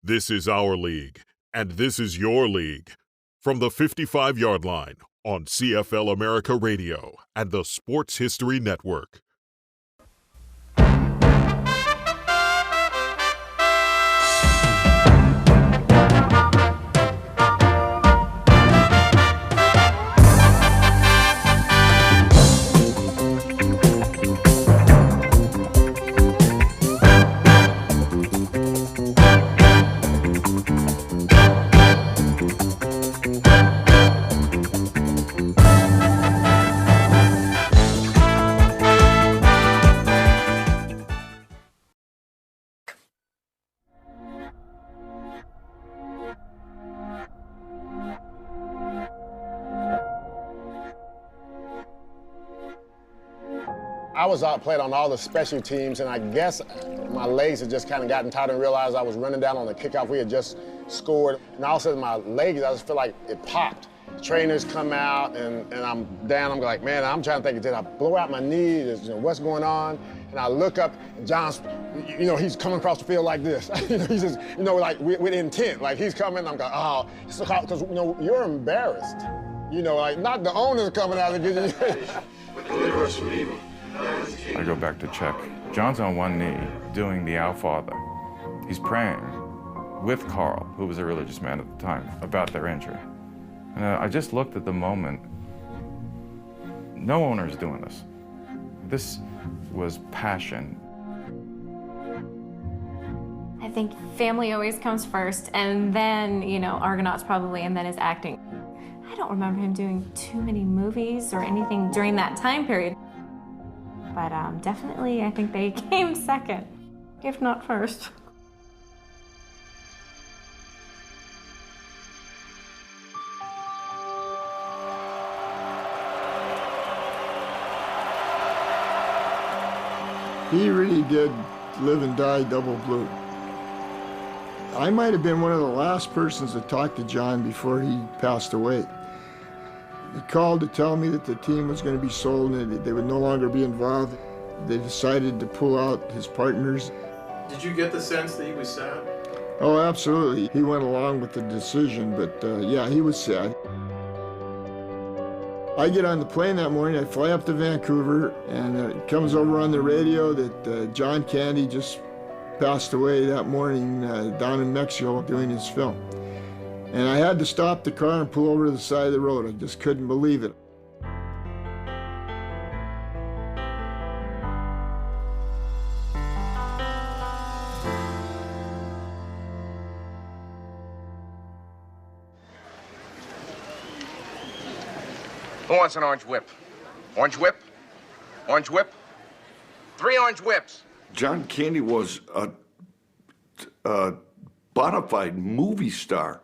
This is our league, and this is your league. From the 55-yard line on CFL America Radio and the Sports History Network. I was playing on all the special teams, and I guess my legs had just kind of gotten tired and realized I was running down on the kickoff. We had just scored, and all of a sudden my legs, I just feel like it popped. Trainers come out, and I'm down. I'm like, man, I'm trying to think, did I blow out my knee? What's going on? And I look up, and John's, he's coming across the field like this. He's just, like with intent. Like he's coming, I'm going, oh, because you're embarrassed. Like not the owner's coming out to get you. I go back to check. John's on one knee doing the Our Father. He's praying with Carl, who was a religious man at the time, about their injury. And I just looked at the moment. No owner is doing this. This was passion. I think family always comes first, and then, Argonauts probably, and then his acting. I don't remember him doing too many movies or anything during that time period. But definitely, I think they came second, if not first. He really did live and die double blue. I might have been one of the last persons to talk to John before he passed away. He called to tell me that the team was going to be sold and they would no longer be involved. They decided to pull out his partners. Did you get the sense that he was sad? Oh, absolutely. He went along with the decision, but yeah, he was sad. I get on the plane that morning, I fly up to Vancouver, and it comes over on the radio that John Candy just passed away that morning down in Mexico doing his film. And I had to stop the car and pull over to the side of the road. I just couldn't believe it. Who wants an orange whip? Orange whip? Orange whip? 3 orange whips. John Candy was a bona fide movie star.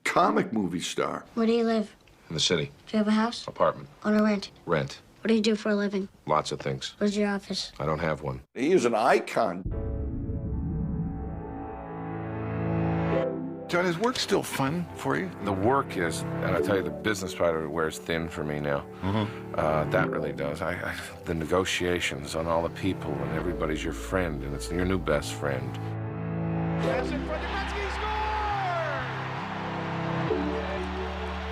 Comic movie star. Where do you live? In the city. Do you have a house? Apartment. Own or rent? Rent. What do you do for a living? Lots of things. Where's your office? I don't have one. He was an icon. John, is work still fun for you? The work is, and I tell you, the business part of it wears thin for me now. That really does. The negotiations on all the people, and everybody's your friend, and it's your new best friend. Pass in front of Gretzky, score!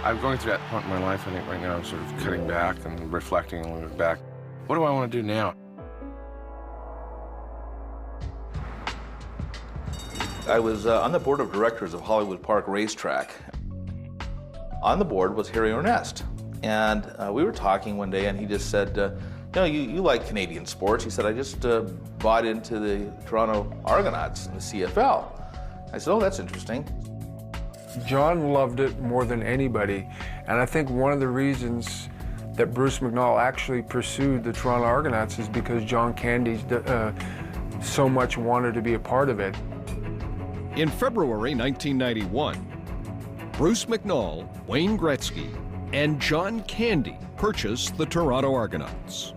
I'm going through that point in my life. I think right now I'm sort of cutting back and reflecting and looking back. What do I want to do now? I was on the board of directors of Hollywood Park Racetrack. On the board was Harry Ernest. And we were talking one day, and he just said, you like Canadian sports. He said, I just bought into the Toronto Argonauts in the CFL. I said, oh, that's interesting. John loved it more than anybody. And I think one of the reasons that Bruce McNall actually pursued the Toronto Argonauts is because John Candy so much wanted to be a part of it. In February 1991, Bruce McNall, Wayne Gretzky, and John Candy purchased the Toronto Argonauts.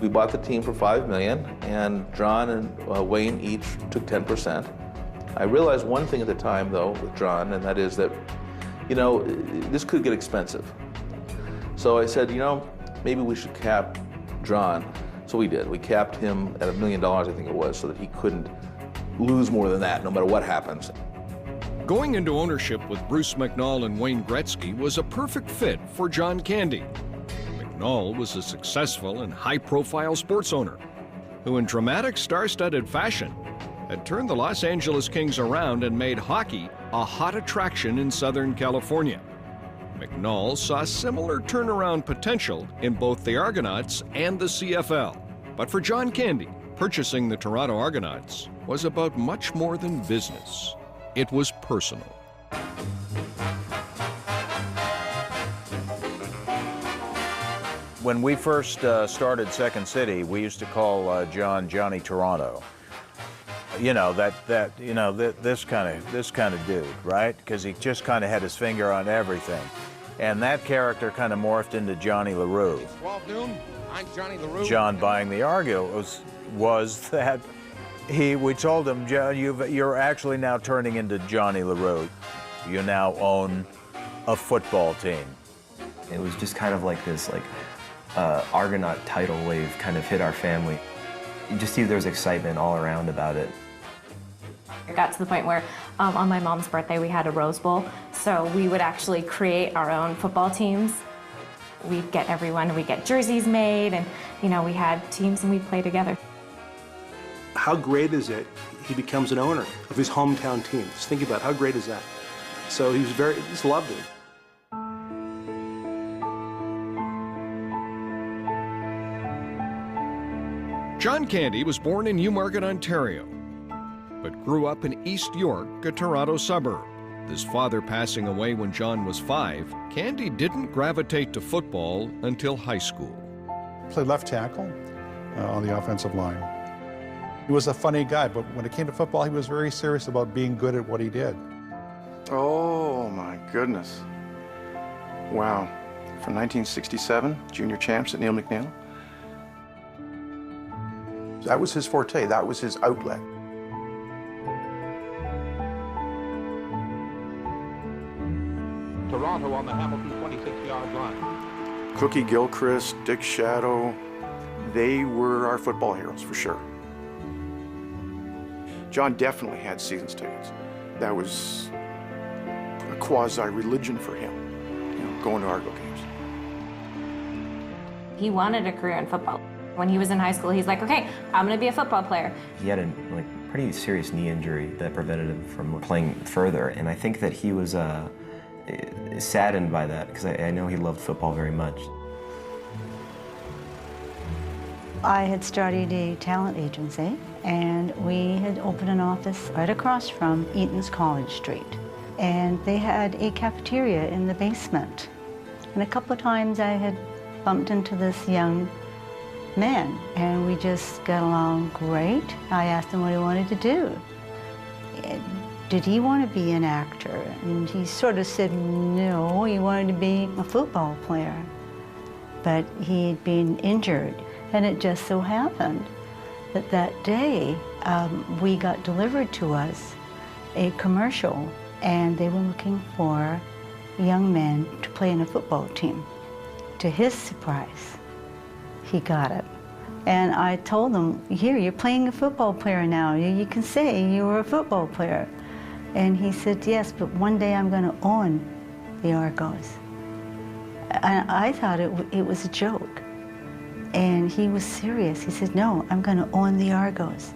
We bought the team for $5 million, and John and Wayne each took 10%. I realized one thing at the time, though, with John, and that is that, this could get expensive. So I said, maybe we should cap John. So we did. We capped him at $1 million, I think it was, so that he couldn't lose more than that, no matter what happens. Going into ownership with Bruce McNall and Wayne Gretzky was a perfect fit for John Candy. McNall was a successful and high-profile sports owner who, in dramatic star-studded fashion, had turned the Los Angeles Kings around and made hockey a hot attraction in Southern California. McNall saw similar turnaround potential in both the Argonauts and the CFL. But for John Candy, purchasing the Toronto Argonauts was about much more than business. It was personal. When we first started Second City, we used to call John Johnny Toronto. You know, this kind of dude, right? Because he just kind of had his finger on everything. And that character kind of morphed into Johnny LaRue. 12 noon, I'm Johnny LaRue. John buying the Argonauts was that we told him, John, you're actually now turning into Johnny LaRue. You now own a football team. It was just kind of like this, Argonaut tidal wave kind of hit our family. You just see there's excitement all around about it. It got to the point where on my mom's birthday we had a Rose Bowl, so we would actually create our own football teams. We'd get everyone, we'd get jerseys made, and we had teams and we'd play together. How great is it he becomes an owner of his hometown team? Just think about how great is that. So he just loved it. John Candy was born in Newmarket, Ontario, but grew up in East York, a Toronto suburb. His father passing away when John was 5, Candy didn't gravitate to football until high school. Played left tackle on the offensive line. He was a funny guy, but when it came to football, he was very serious about being good at what he did. Oh, my goodness. Wow. From 1967, junior champs at Neil McNall. That was his forte. That was his outlet. Toronto on the Hamilton 26-yard line. Cookie Gilchrist, Dick Shadow, they were our football heroes for sure. John definitely had seasons tickets. That was a quasi-religion for him, going to Argo games. He wanted a career in football. When he was in high school, he's like, okay, I'm going to be a football player. He had a pretty serious knee injury that prevented him from playing further, and I think that he was saddened by that because I know he loved football very much. I had started a talent agency, and we had opened an office right across from Eaton's College Street. And they had a cafeteria in the basement. And a couple of times I had bumped into this young man, and we just got along great. I asked him what he wanted to do. Did he want to be an actor? And he sort of said no, he wanted to be a football player. But he'd been injured, and it just so happened that that day we got delivered to us a commercial, and they were looking for young men to play in a football team. To his surprise, he got it. And I told him, here, you're playing a football player now. You can say you were a football player. And he said, yes, but one day I'm going to own the Argos. And I thought it was a joke. And he was serious. He said, no, I'm going to own the Argos.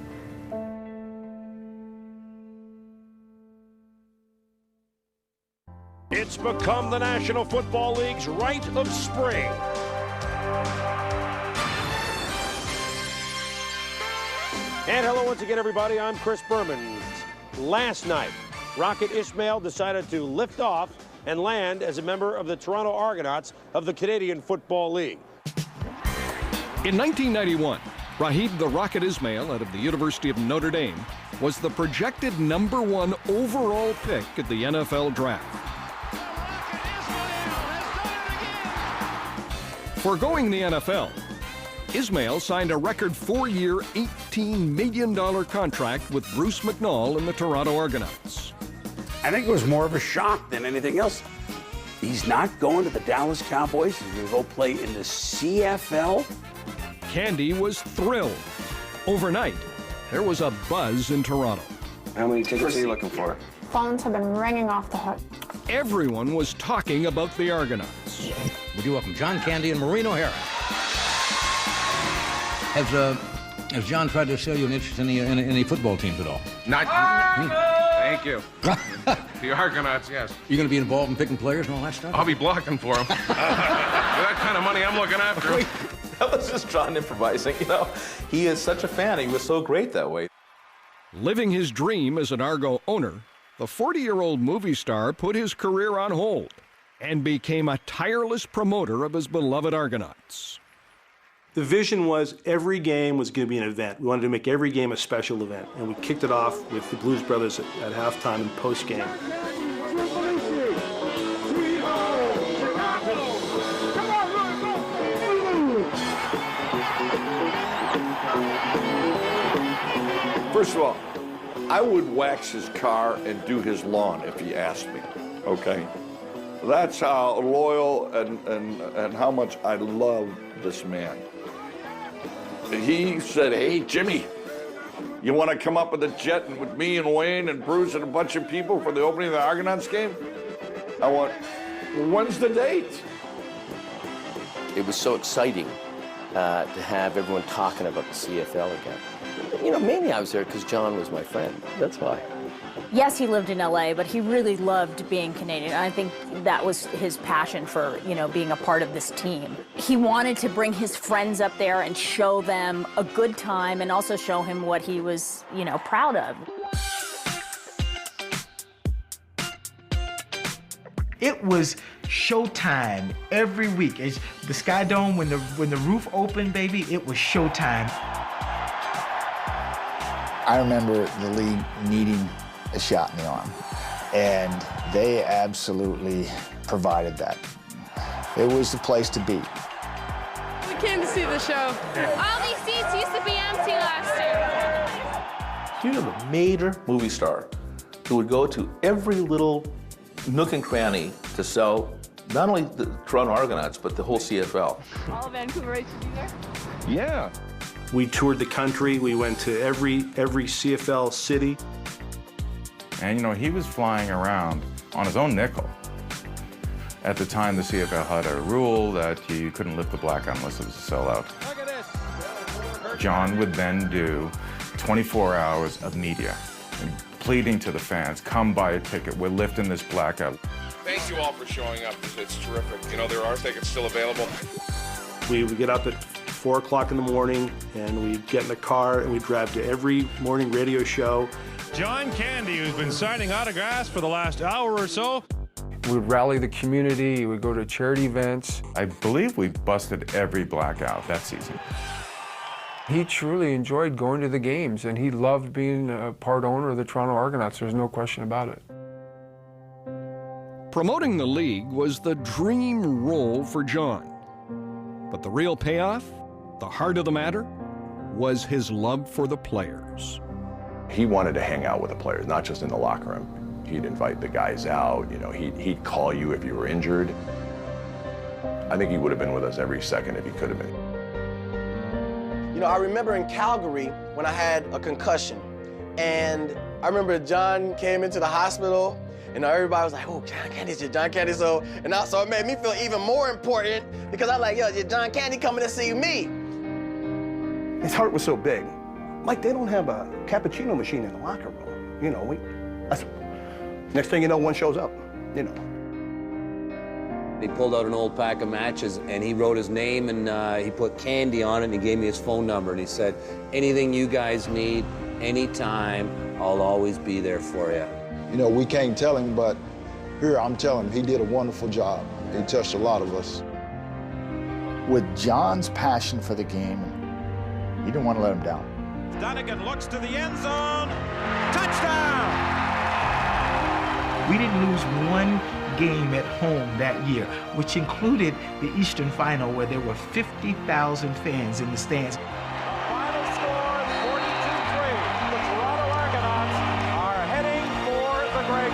It's become the National Football League's rite of spring. And hello once again, everybody. I'm Chris Berman. Last night, Rocket Ismail decided to lift off and land as a member of the Toronto Argonauts of the Canadian Football League. In 1991, Rahib the Rocket Ismail out of the University of Notre Dame was the projected #1 overall pick at the NFL Draft. Foregoing the NFL, Ismail signed a record 4-year, $18 million contract with Bruce McNall and the Toronto Argonauts. I think it was more of a shock than anything else. He's not going to the Dallas Cowboys. He's going to go play in the CFL. Candy was thrilled. Overnight, there was a buzz in Toronto. How many tickets are you looking for? Phones have been ringing off the hook. Everyone was talking about the Argonauts. Would you welcome John Candy and Maureen O'Hara? Has John tried to sell you an interest in any football teams at all? Not. Thank you. The Argonauts, yes. You're going to be involved in picking players and all that stuff? I'll be blocking for them. With that kind of money, I'm looking after them. That was just John improvising, you know. He is such a fan. He was so great that way. Living his dream as an Argo owner, the 40-year-old movie star put his career on hold and became a tireless promoter of his beloved Argonauts. The vision was every game was going to be an event. We wanted to make every game a special event, and we kicked it off with the Blues Brothers at halftime and post-game. First of all, I would wax his car and do his lawn if he asked me, okay? That's how loyal and how much I love this man. He said, hey, Jimmy, you want to come up with a jet with me and Wayne and Bruce and a bunch of people for the opening of the Argonauts game? I went, when's the date? It was so exciting to have everyone talking about the CFL again. You know, mainly I was there because John was my friend. That's why. Yes, he lived in LA, but he really loved being Canadian. I think that was his passion for, you know, being a part of this team. He wanted to bring his friends up there and show them a good time and also show him what he was, you know, proud of. It was showtime every week. As the Sky Dome, when the roof opened, baby, it was showtime. I remember the league needing a shot in the arm, and they absolutely provided that. It was the place to be. We came to see the show. All these seats used to be empty last year. You have a major movie star who would go to every little nook and cranny to sell not only the Toronto Argonauts, but the whole CFL. All of Vancouver should be there? Yeah. We toured the country. We went to every CFL city. And, you know, he was flying around on his own nickel. At the time, the CFL had a rule that you couldn't lift the blackout unless it was a sellout. John would then do 24 hours of media, and pleading to the fans, come buy a ticket, we're lifting this blackout. Thank you all for showing up. It's terrific. You know, there are tickets still available. We would get up at 4 o'clock in the morning, and we'd get in the car, and we'd drive to every morning radio show. John Candy, who's been signing autographs for the last hour or so. We'd rally the community, we'd go to charity events. I believe we busted every blackout that season. He truly enjoyed going to the games, and he loved being a part owner of the Toronto Argonauts. There's no question about it. Promoting the league was the dream role for John. But the real payoff, the heart of the matter, was his love for the players. He wanted to hang out with the players, not just in the locker room. He'd invite the guys out, you know, he'd call you if you were injured. I think he would have been with us every second if he could have been. You know, I remember in Calgary when I had a concussion, and I remember John came into the hospital, and everybody was like, oh, John Candy's your John Candy. So it made me feel even more important because I was like, yo, your John Candy coming to see me. His heart was so big. Like, they don't have a cappuccino machine in the locker room. You know, next thing you know, one shows up, you know. He pulled out an old pack of matches and he wrote his name and he put Candy on it and he gave me his phone number and he said, anything you guys need, anytime, I'll always be there for you. You know, we can't tell him, but here I'm telling him he did a wonderful job. He touched a lot of us. With John's passion for the game, he didn't want to let him down. Dunnigan looks to the end zone. Touchdown! We didn't lose one game at home that year, which included the Eastern Final where there were 50,000 fans in the stands. Final score, 42-3. The Toronto Argonauts are heading for the Grey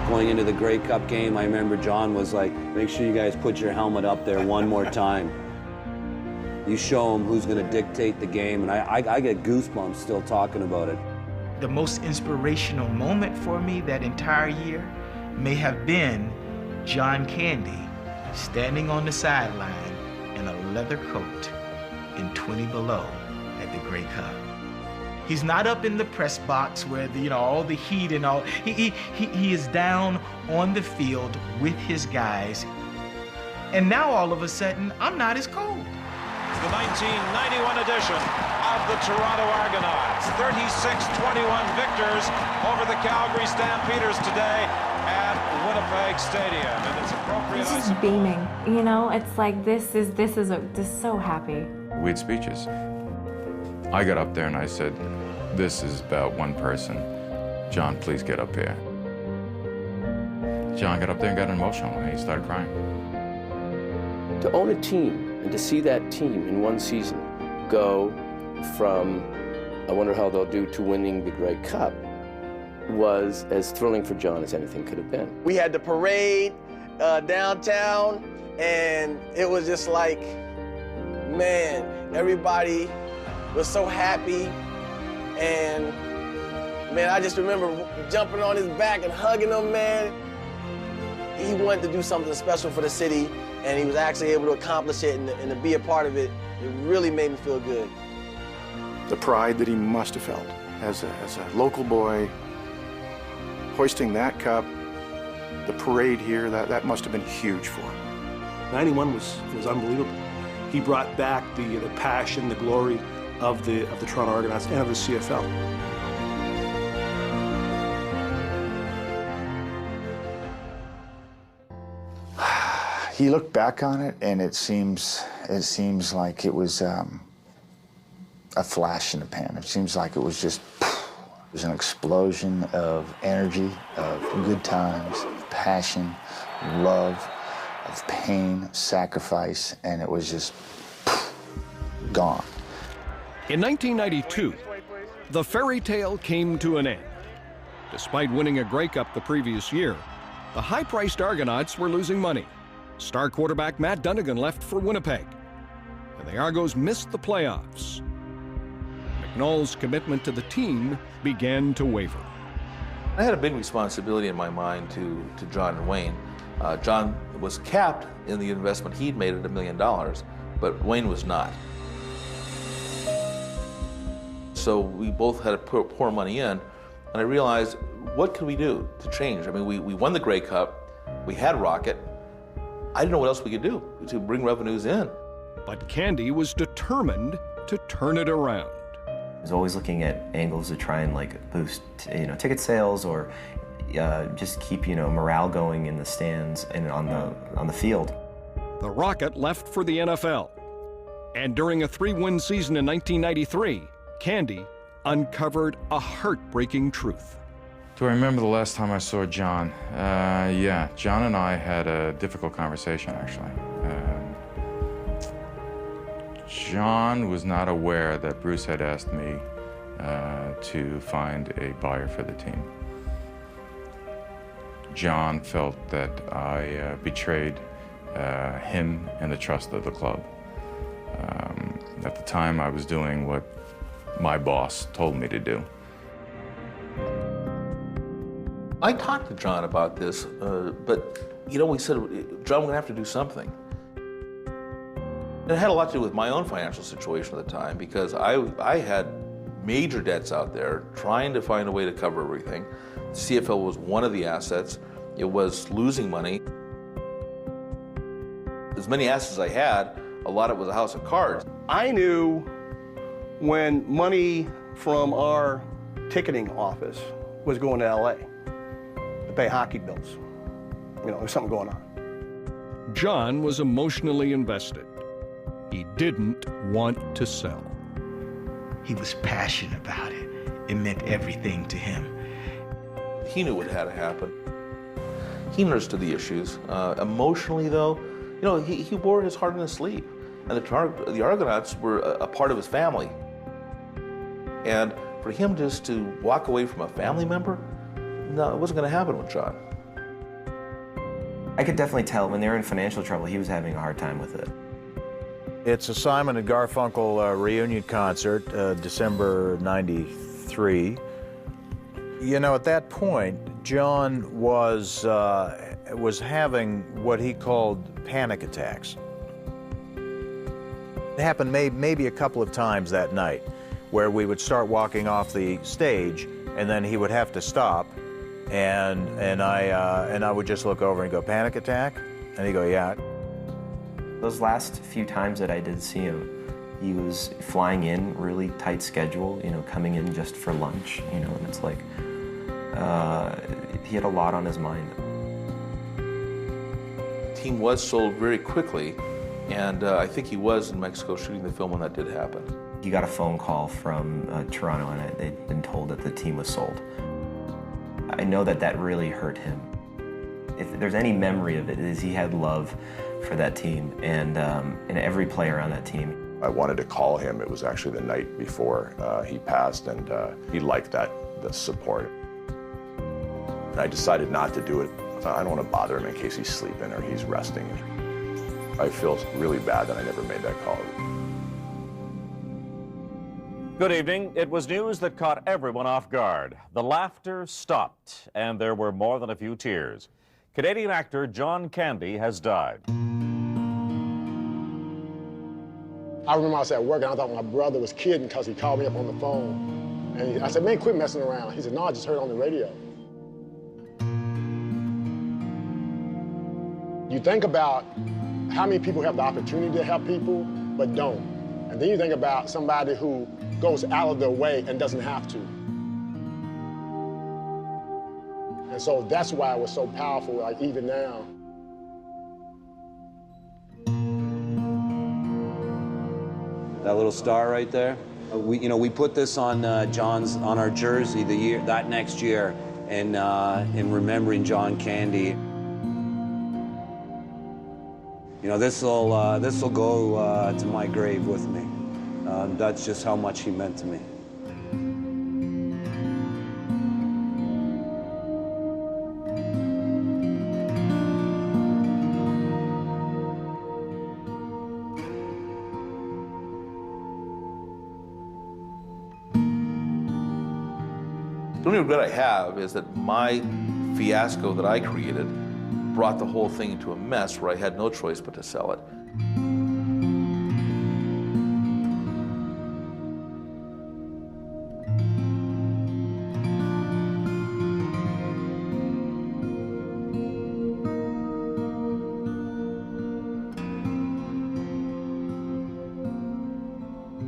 Cup. Going into the Grey Cup game, I remember John was like, make sure you guys put your helmet up there one more time. You show them who's going to dictate the game, and I get goosebumps still talking about it. The most inspirational moment for me that entire year may have been John Candy standing on the sideline in a leather coat in 20 below at the Grey Cup. He's not up in the press box where all the heat and all. He is down on the field with his guys. And now all of a sudden, I'm not as cold. The 1991 edition of the Toronto Argonauts. 36-21 victors over the Calgary Stampeders today at Winnipeg Stadium. And it's appropriate. This is beaming. It's like this is so happy. We had speeches. I got up there and I said, this is about one person. John, please get up here. John got up there and got emotional and he started crying. To own a team and to see that team in one season go from, I wonder how they'll do, to winning the Grey Cup was as thrilling for John as anything could have been. We had the parade downtown, and it was just like, man, everybody was so happy. And man, I just remember jumping on his back and hugging him, man. He wanted to do something special for the city, and he was actually able to accomplish it and to be a part of it. It really made me feel good. The pride that he must have felt as a local boy, hoisting that cup, the parade here, that must have been huge for him. 91 was unbelievable. He brought back the passion, the glory of the Toronto Argonauts and of the CFL. He looked back on it, and it seems like it was a flash in the pan. It seems like it was just it was an explosion of energy, of good times, of passion, love, of pain, sacrifice, and it was just gone. In 1992, the fairy tale came to an end. Despite winning a Grey Cup the previous year, the high-priced Argonauts were losing money. Star quarterback Matt Dunnigan left for Winnipeg, and the Argos missed the playoffs. McNall's commitment to the team began to waver. I had a big responsibility in my mind to John and Wayne. John was capped in the investment he'd made at $1 million, but Wayne was not. So we both had to pour money in, and I realized, what could we do to change? I mean, we won the Grey Cup, we had Rocket. I didn't know what else we could do to bring revenues in. But Candy was determined to turn it around. I was always looking at angles to try and boost, ticket sales or just keep, morale going in the stands and on the field. The Rocket left for the NFL, and during a 3-win season in 1993, Candy uncovered a heartbreaking truth. Do I remember the last time I saw John? Yeah, John and I had a difficult conversation, actually. John was not aware that Bruce had asked me to find a buyer for the team. John felt that I betrayed him and the trust of the club. At the time, I was doing what my boss told me to do. I talked to John about this, but we said, John, we're gonna have to do something. And it had a lot to do with my own financial situation at the time, because I had major debts out there, trying to find a way to cover everything. The CFL was one of the assets. It was losing money. As many assets as I had, a lot of it was a house of cards. I knew when money from our ticketing office was going to LA to pay hockey bills. There was something going on. John was emotionally invested. He didn't want to sell. He was passionate about it. It meant everything to him. He knew what had to happen. He understood the issues. Emotionally, though, he wore his heart on his sleeve. And the Argonauts were a part of his family. And for him just to walk away from a family member, no, it wasn't going to happen with John. I could definitely tell when they were in financial trouble, he was having a hard time with it. It's a Simon and Garfunkel reunion concert, December '93. You know, at that point, John was having what he called panic attacks. It happened maybe a couple of times that night, where we would start walking off the stage, and then he would have to stop, and I would just look over and go, "Panic attack?" And he'd go, "Yeah." Those last few times that I did see him, he was flying in, really tight schedule, you know, coming in just for lunch, you know, and it's like, he had a lot on his mind. The team was sold very quickly, and I think he was in Mexico shooting the film when that did happen. He got a phone call from Toronto, and they'd been told that the team was sold. I know that that really hurt him. If there's any memory of it, is he had love for that team and every player on that team. I wanted to call him. It was actually the night before he passed, and he liked the support. And I decided not to do it. I don't want to bother him in case he's sleeping or he's resting. I feel really bad that I never made that call. Good evening. It was news that caught everyone off guard. The laughter stopped, and there were more than a few tears. Canadian actor John Candy has died. I remember I was at work and I thought my brother was kidding because he called me up on the phone. And I said, "Man, quit messing around." He said, "No, I just heard it on the radio." You think about how many people have the opportunity to help people, but don't. And then you think about somebody who goes out of their way and doesn't have to. And so that's why it was so powerful, like even now. That little star right there. We put this on on our jersey that next year, in remembering John Candy. You know, this will go to my grave with me. That's just how much he meant to me. The only regret I have is that my fiasco that I created brought the whole thing into a mess where I had no choice but to sell it.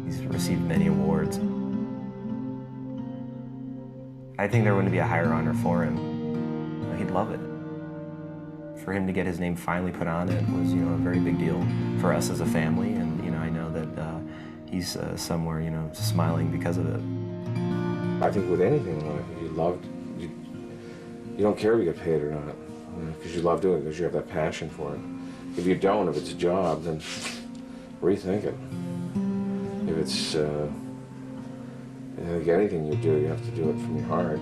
He's received many awards. I think there wouldn't be a higher honor for him. He'd love it. For him to get his name finally put on it was, a very big deal for us as a family, and I know that he's somewhere, smiling because of it. I think with anything in life, if you love, you don't care if you get paid or not, because you love doing it, because you have that passion for it. If you don't, if it's a job, then rethink it. If it's, I think anything you do, you have to do it from your heart.